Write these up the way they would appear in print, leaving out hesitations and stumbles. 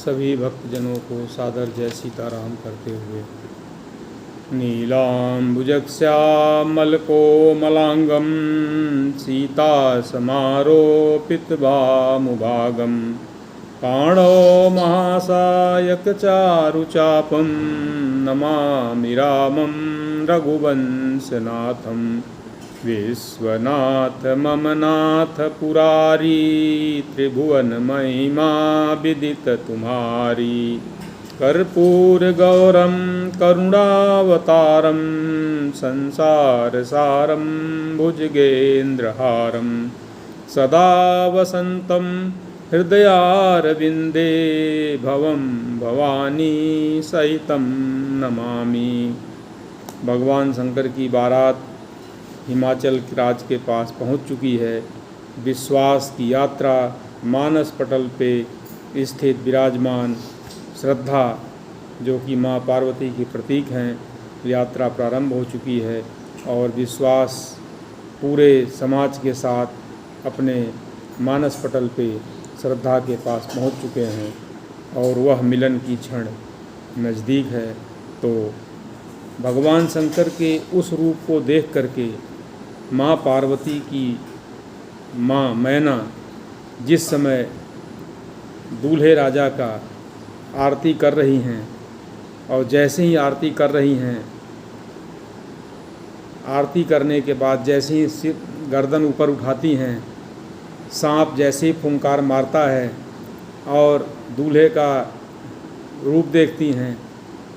सभी भक्तजनों को सादर जय सीताराम करते हुए। नीलाम्बुजश्यामलकोमलांगं सीता समारोपितभामुभागं काणो महासायकचारुचापं नमामि रामं रघुवंशनाथं। विश्वनाथ मम नाथ पुरारी त्रिभुवन महिमा विदित तुम्हारी। कर्पूर गौरम करुणावतारम संसार सारम भुजगेन्द्रहारम सदा वसंतम हृदयारविंदे भवम भवानी सहितं नमामि। भगवान शंकर की बारात हिमाचल राज्य के पास पहुंच चुकी है। विश्वास की यात्रा मानस पटल पे स्थित विराजमान श्रद्धा जो कि माँ पार्वती की प्रतीक हैं, यात्रा प्रारंभ हो चुकी है और विश्वास पूरे समाज के साथ अपने मानस पटल पे श्रद्धा के पास पहुंच चुके हैं और वह मिलन की क्षण नज़दीक है। तो भगवान शंकर के उस रूप को देख करके माँ पार्वती की माँ मैना जिस समय दूल्हे राजा का आरती कर रही हैं और जैसे ही आरती कर रही हैं, आरती करने के बाद जैसे ही सिर गर्दन ऊपर उठाती हैं, सांप जैसे ही फुंकार मारता है और दूल्हे का रूप देखती हैं,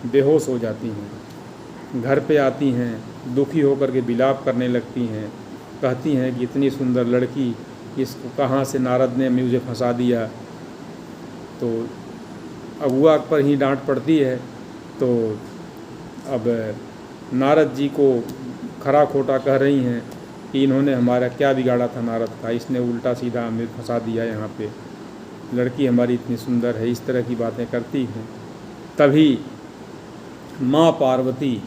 बेहोश हो जाती हैं। घर पे आती हैं, दुखी होकर के विलाप करने लगती हैं, कहती हैं कि इतनी सुंदर लड़की, इसको कहाँ से नारद ने मुझे फंसा दिया। तो अगुआ पर ही डांट पड़ती है। तो अब नारद जी को खरा खोटा कह रही हैं कि इन्होंने हमारा क्या बिगाड़ा था नारद का, इसने उल्टा सीधा हमें फंसा दिया, यहाँ पे लड़की हमारी इतनी सुंदर है, इस तरह की बातें करती हैं। तभी माँ पार्वती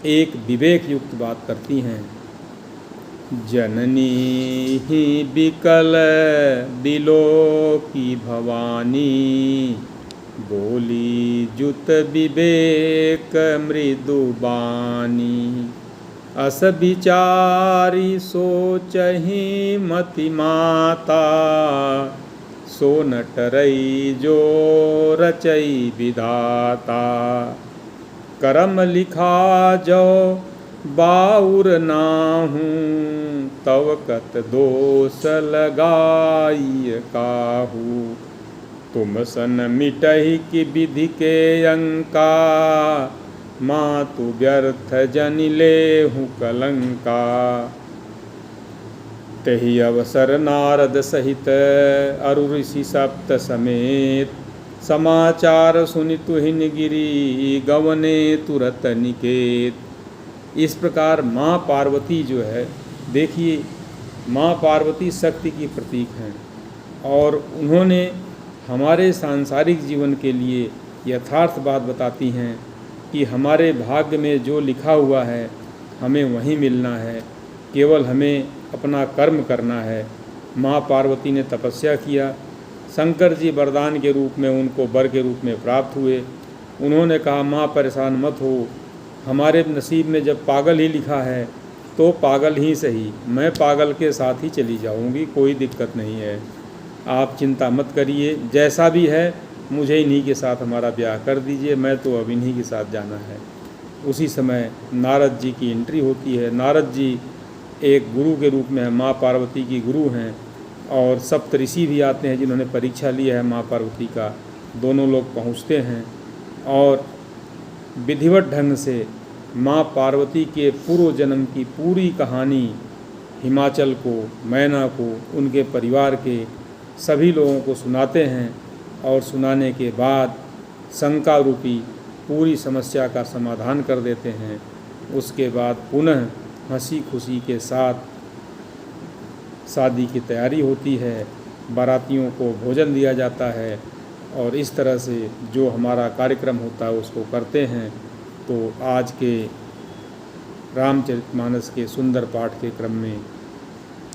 एक विवेक युक्त बात करती हैं। जननी ही बिकल दिलो की भवानी, बोली जुत विवेक मृदु बानी। अस विचारी सोचहि मति माता, सो न टरई जो रचई विधाता। करम लिखा जो बाउर नाहूँ, तव कत दोष लगाई काहू। तुम सन मिटहि कि विधि के अंका, मातु व्यर्थ जनि लेहु कलंका। तहि अवसर नारद सहित अरु ऋषि सप्त समेत, समाचार सुनि तुहिन गिरी गवने तुरत निकेत। इस प्रकार माँ पार्वती जो है, देखिए माँ पार्वती शक्ति की प्रतीक हैं और उन्होंने हमारे सांसारिक जीवन के लिए यथार्थ बात बताती हैं कि हमारे भाग्य में जो लिखा हुआ है हमें वहीं मिलना है, केवल हमें अपना कर्म करना है। माँ पार्वती ने तपस्या किया, शंकर जी वरदान के रूप में उनको वर के रूप में प्राप्त हुए। उन्होंने कहा माँ परेशान मत हो, हमारे नसीब में जब पागल ही लिखा है तो पागल ही सही, मैं पागल के साथ ही चली जाऊंगी, कोई दिक्कत नहीं है, आप चिंता मत करिए, जैसा भी है मुझे इन्हीं के साथ हमारा ब्याह कर दीजिए, मैं तो अब इन्हीं के साथ जाना है। उसी समय नारद जी की एंट्री होती है। नारद जी एक गुरु के रूप में माँ पार्वती की गुरु हैं और सप्त ऋषि भी आते हैं जिन्होंने परीक्षा लिया है माँ पार्वती का। दोनों लोग पहुँचते हैं और विधिवत ढंग से माँ पार्वती के पूर्व जन्म की पूरी कहानी हिमाचल को, मैना को, उनके परिवार के सभी लोगों को सुनाते हैं और सुनाने के बाद शंका रूपी पूरी समस्या का समाधान कर देते हैं। उसके बाद पुनः हंसी खुशी के साथ शादी की तैयारी होती है, बारातियों को भोजन दिया जाता है और इस तरह से जो हमारा कार्यक्रम होता है उसको करते हैं। तो आज के रामचरितमानस के सुंदर पाठ के क्रम में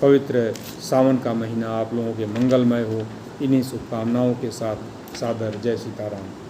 पवित्र सावन का महीना आप लोगों के मंगलमय हो, इन्हीं शुभकामनाओं के साथ सादर जय सीताराम।